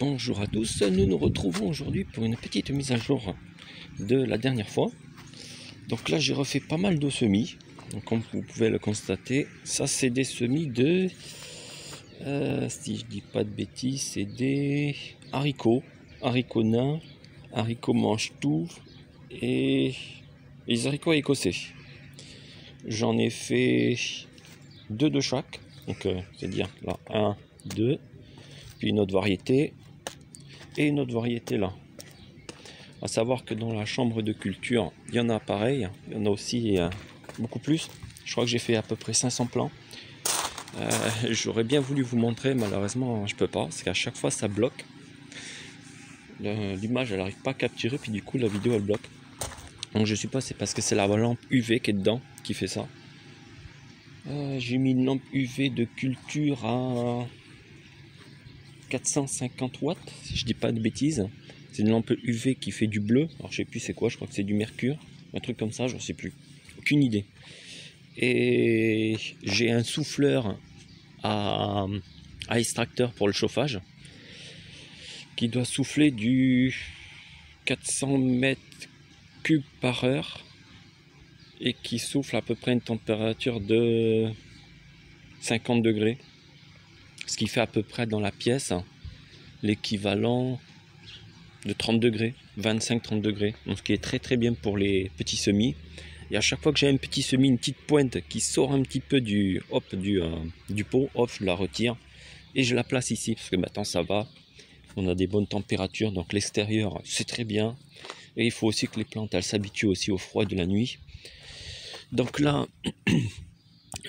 Bonjour à tous, nous nous retrouvons aujourd'hui pour une petite mise à jour de la dernière fois. Donc là j'ai refait pas mal de semis, donc, comme vous pouvez le constater. Ça c'est des semis de, si je dis pas de bêtises, c'est des haricots nains, haricots mange-tout et les haricots écossais. J'en ai fait deux de chaque, donc c'est-à-dire là 1, 2, puis une autre variété et une autre variété là. À savoir que dans la chambre de culture, il y en a pareil, il y en a aussi beaucoup plus. Je crois que j'ai fait à peu près 500 plants. J'aurais bien voulu vous montrer, malheureusement je peux pas, parce qu'à chaque fois ça bloque. L'image elle n'arrive pas à capturer, puis du coup la vidéo elle bloque. Donc je suppose c'est parce que c'est la lampe UV qui est dedans qui fait ça. J'ai mis une lampe UV de culture à 450 watts, si je dis pas de bêtises. C'est une lampe UV qui fait du bleu. Alors je sais plus c'est quoi, je crois que c'est du mercure, un truc comme ça, je ne sais plus. Aucune idée. Et j'ai un souffleur à extracteur pour le chauffage qui doit souffler du 400 mètres cubes par heure et qui souffle à peu près une température de 50 degrés. Ce qui fait à peu près dans la pièce l'équivalent de 30 degrés, 25-30 degrés, donc ce qui est très très bien pour les petits semis. Et à chaque fois que j'ai un petit semis, une petite pointe qui sort un petit peu du pot, hop, je la retire et je la place ici, parce que maintenant ça va, on a des bonnes températures, donc l'extérieur c'est très bien, et il faut aussi que les plantes elles s'habituent aussi au froid de la nuit. Donc là,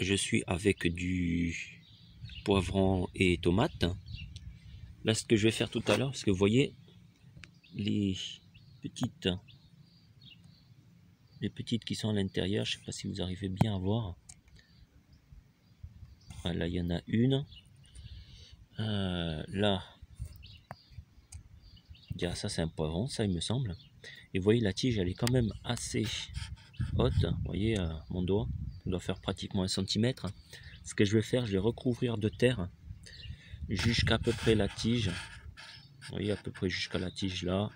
je suis avec du poivron et tomate. Là, ce que je vais faire tout à l'heure, parce que vous voyez, les petites qui sont à l'intérieur, je ne sais pas si vous arrivez bien à voir. Là, il y en a une. Là, ça c'est un poivron, ça il me semble. Et vous voyez, la tige, elle est quand même assez haute. Vous voyez, mon doigt, il doit faire pratiquement 1 cm. Ce que je vais faire, je vais recouvrir de terre jusqu'à peu près la tige. Vous voyez, à peu près jusqu'à la tige là.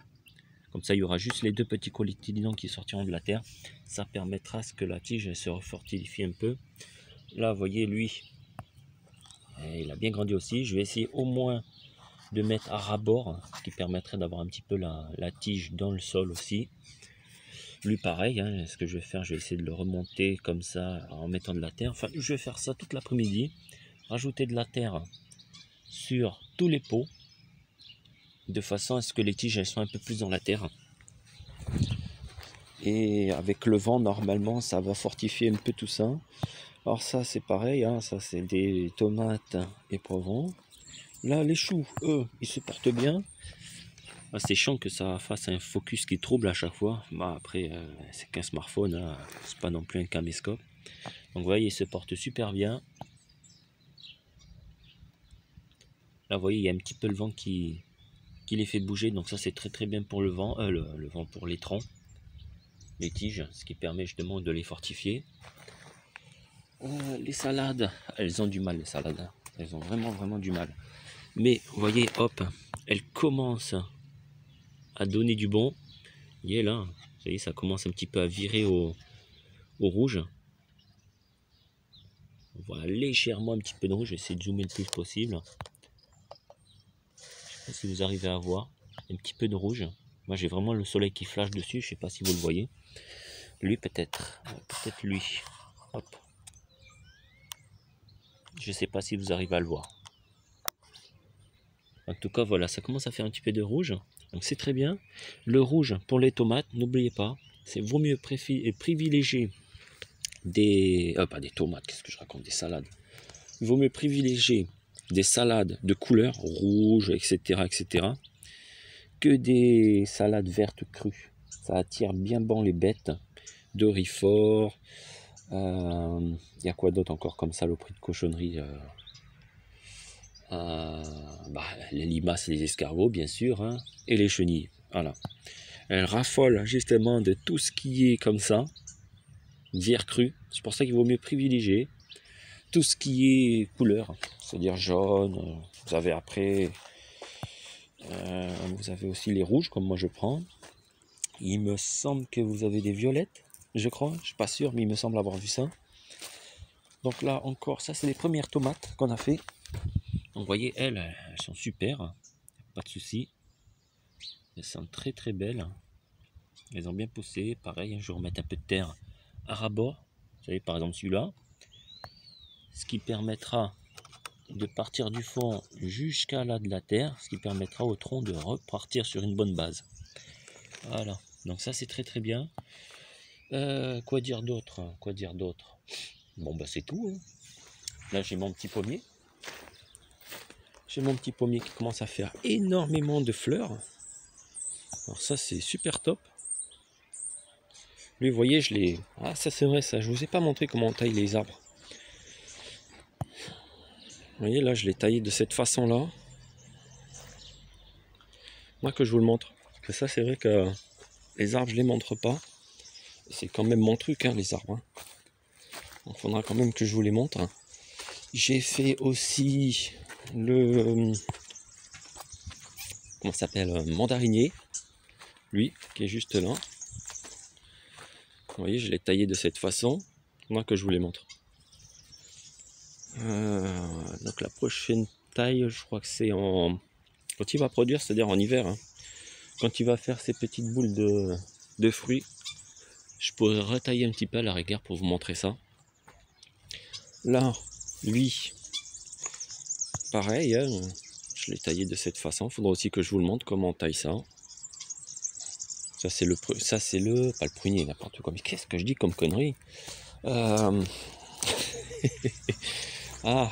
Comme ça, il y aura juste les deux petits cotylédons qui sortiront de la terre. Ça permettra à ce que la tige se refortifie un peu. Là, vous voyez, lui, il a bien grandi aussi. Je vais essayer au moins de mettre à ras-bord, ce qui permettrait d'avoir un petit peu la tige dans le sol aussi. Lui, pareil, hein, ce que je vais faire, je vais essayer de le remonter comme ça en mettant de la terre. Enfin, je vais faire ça toute l'après-midi. Rajouter de la terre sur tous les pots, de façon à ce que les tiges elles soient un peu plus dans la terre. Et avec le vent, normalement, ça va fortifier un peu tout ça. Alors ça, c'est pareil, hein, ça c'est des tomates et poivrons. Là, les choux, eux, ils se portent bien. C'est chiant que ça fasse un focus qui trouble à chaque fois. Bah, après, c'est qu'un smartphone, hein, c'est pas non plus un caméscope. Donc, vous voyez, ils se portent super bien. Là, vous voyez, il y a un petit peu le vent qui les fait bouger. Donc, ça, c'est très très bien pour le vent, le vent pour les troncs, les tiges, ce qui permet justement de les fortifier. Les salades, elles ont du mal, les salades. Hein. Elles ont vraiment du mal. Mais vous voyez, hop, elles commencent à donner du bon. Vous voyez là, vous voyez, ça commence un petit peu à virer au rouge. Voilà, légèrement un petit peu de rouge. Je vais essayer de zoomer le plus possible. Je sais pas si vous arrivez à voir. Un petit peu de rouge. Moi j'ai vraiment le soleil qui flash dessus. Je sais pas si vous le voyez. Lui peut-être. Peut-être lui. Hop. Je sais pas si vous arrivez à le voir. En tout cas, voilà, ça commence à faire un petit peu de rouge. Donc c'est très bien. Le rouge pour les tomates, n'oubliez pas, c'est vaut mieux privilégier des... pas des tomates, qu'est-ce que je raconte, des salades. Il vaut mieux privilégier des salades de couleur rouge, etc., que des salades vertes crues. Ça attire bien bon les bêtes. Dorifort, il y a quoi d'autre encore comme saloperie de cochonnerie, les limaces et les escargots, bien sûr, hein, et les chenilles. Voilà. Elles raffolent justement de tout ce qui est comme ça, vert cru. C'est pour ça qu'il vaut mieux privilégier tout ce qui est couleur, c'est-à-dire jaune. Vous avez après Vous avez aussi les rouges, comme moi je prends. Il me semble que vous avez des violettes, je crois. Je suis pas sûr, mais il me semble avoir vu ça. Donc là encore, ça c'est les premières tomates qu'on a fait. Donc vous voyez, elles sont super. Pas de souci. Elles sont très très belles. Elles ont bien poussé. Pareil, je vais remettre un peu de terre à ras-bord. Vous savez, par exemple celui-là. Ce qui permettra de partir du fond jusqu'à là de la terre. Ce qui permettra au tronc de repartir sur une bonne base. Voilà. Donc ça c'est très très bien. Quoi dire d'autre? Quoi dire d'autre? Bon bah c'est tout. Hein. Là j'ai mon petit pommier. J'ai mon petit pommier qui commence à faire énormément de fleurs. Alors ça c'est super top. Lui vous voyez je l'ai... Ah ça c'est vrai ça, je vous ai pas montré comment on taille les arbres. Vous voyez là je l'ai taillé de cette façon là. Moi que je vous le montre. Parce que ça c'est vrai que les arbres je les montre pas. C'est quand même mon truc hein, les arbres. Hein. Il faudra quand même que je vous les montre. J'ai fait aussi le... Comment ça s'appelle? Mandarinier. Lui qui est juste là. Vous voyez, je l'ai taillé de cette façon. Moi que je vous les montre. Donc la prochaine taille, je crois que c'est en... Quand il va produire, c'est-à-dire en hiver. Hein. Quand il va faire ces petites boules de fruits, je pourrais retailler un petit peu à la rigueur pour vous montrer ça. Là, lui, pareil, hein, je l'ai taillé de cette façon. Il faudra aussi que je vous le montre comment on taille ça. Ça c'est le, pas le prunier, n'importe quoi. Mais qu'est-ce que je dis comme connerie? Ah,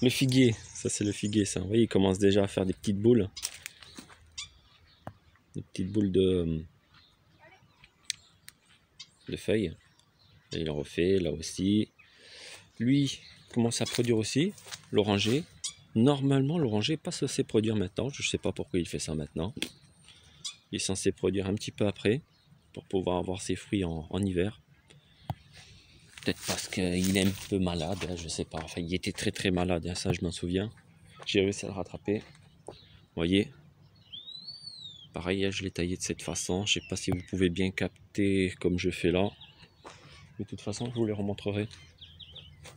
le figuier. Ça c'est le figuier, ça. Vous voyez, il commence déjà à faire des petites boules. Des petites boules de feuilles. Et il refait là aussi. Lui commence à produire aussi. L'oranger. Normalement, l'oranger n'est pas censé produire maintenant. Je ne sais pas pourquoi il fait ça maintenant. Il est censé produire un petit peu après. Pour pouvoir avoir ses fruits en hiver. Peut-être parce qu'il est un peu malade, hein, je sais pas. Enfin, il était très très malade, hein, ça je m'en souviens. J'ai réussi à le rattraper. Vous voyez. Pareil, je l'ai taillé de cette façon. Je sais pas si vous pouvez bien capter comme je fais là. De toute façon, je vous les remontrerai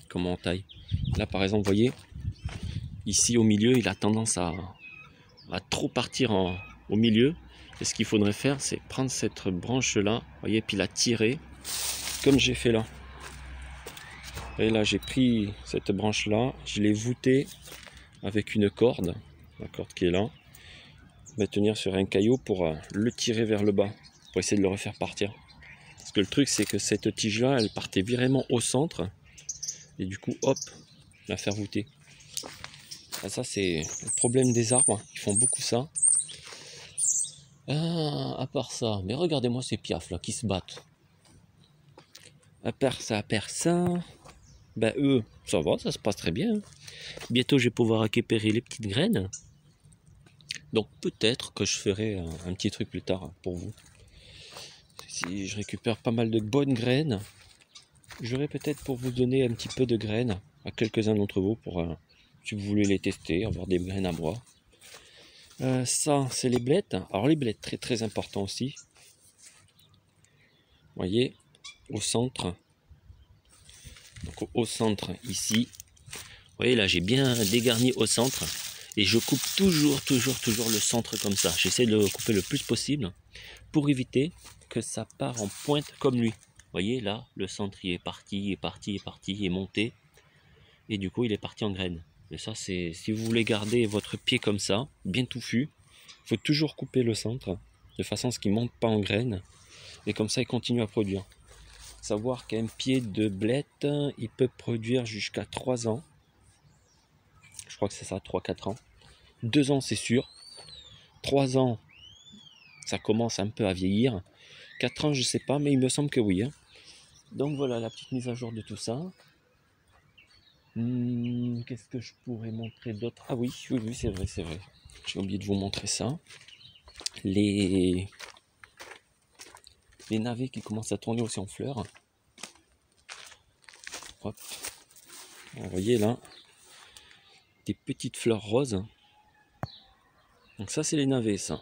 comment on taille. Là, par exemple, vous voyez, ici au milieu, il a tendance à trop partir au milieu. Et ce qu'il faudrait faire, c'est prendre cette branche-là, vous voyez, puis la tirer, comme j'ai fait là. Et là, j'ai pris cette branche-là, je l'ai voûtée avec une corde, la corde qui est là. On va tenir sur un caillou pour le tirer vers le bas, pour essayer de le refaire partir. Parce que le truc, c'est que cette tige-là, elle partait vraiment au centre. Et du coup, hop, la faire voûter. Ah, ça, c'est le problème des arbres. Ils font beaucoup ça. Ah, à part ça, mais regardez-moi ces piafs là qui se battent. À part ça, ben eux, ça va, ça se passe très bien. Bientôt, je vais pouvoir récupérer les petites graines. Donc peut-être que je ferai un petit truc plus tard pour vous. Si je récupère pas mal de bonnes graines, j'aurai peut-être pour vous donner un petit peu de graines à quelques-uns d'entre vous pour si vous voulez les tester, avoir des graines à bois. Ça, c'est les blettes. Alors les blettes, très très important aussi. Vous voyez, au centre. Donc au centre, ici. Vous voyez, là, j'ai bien dégarni au centre. Et je coupe toujours le centre comme ça. J'essaie de le couper le plus possible pour éviter que ça part en pointe comme lui. Vous voyez, là, le centre, il est parti, il est monté. Et du coup, il est parti en graine. Et ça, c'est si vous voulez garder votre pied comme ça, bien touffu, il faut toujours couper le centre, de façon à ce qu'il ne monte pas en graine. Et comme ça, il continue à produire. Savoir qu'un pied de blette, il peut produire jusqu'à 3 ans. Je crois que c'est ça, 3-4 ans. 2 ans, c'est sûr. 3 ans, ça commence un peu à vieillir. 4 ans, je sais pas, mais il me semble que oui. Hein. Donc voilà la petite mise à jour de tout ça. Qu'est-ce que je pourrais montrer d'autre? Ah oui, c'est vrai. J'ai oublié de vous montrer ça. Les navets qui commencent à tourner aussi en fleurs. Hop. Vous voyez là, des petites fleurs roses. Donc ça c'est les navets ça.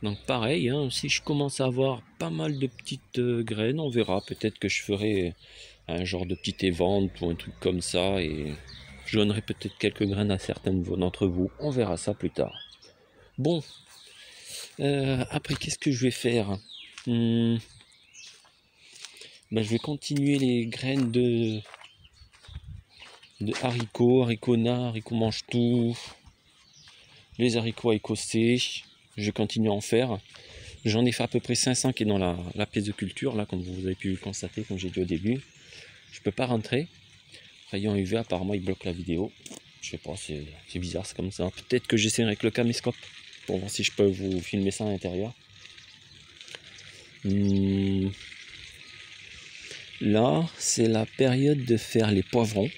Donc pareil, hein, si je commence à avoir pas mal de petites graines, on verra. Peut-être que je ferai un genre de petite évente ou un truc comme ça. Et je donnerai peut-être quelques graines à certains d'entre vous. On verra ça plus tard. Bon, après qu'est-ce que je vais faire? Ben, je vais continuer les graines de haricots nard, haricots mange-tout, les haricots écossais. Je continue à en faire. J'en ai fait à peu près 500 qui est dans la pièce de culture, là, comme vous avez pu le constater, comme j'ai dit au début. Je peux pas rentrer. Rayon UV, apparemment, il bloque la vidéo. Je sais pas, c'est bizarre, c'est comme ça. Peut-être que j'essaierai avec le caméscope pour voir si je peux vous filmer ça à l'intérieur. Là, c'est la période de faire les poivrons.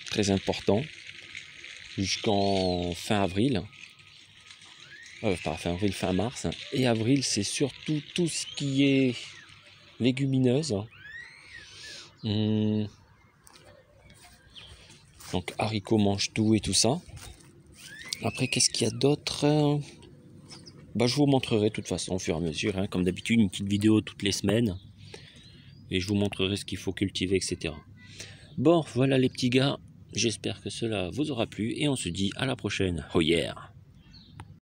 Très important. Jusqu'en fin avril. Pas fin avril, fin mars. Et avril, c'est surtout tout ce qui est légumineuse. Donc haricots mange tout et tout ça. Après, qu'est-ce qu'il y a d'autre? Bah, je vous montrerai de toute façon au fur et à mesure, hein, comme d'habitude, une petite vidéo toutes les semaines. Et je vous montrerai ce qu'il faut cultiver, etc. Bon, voilà les petits gars. J'espère que cela vous aura plu et on se dit à la prochaine. Oh yeah!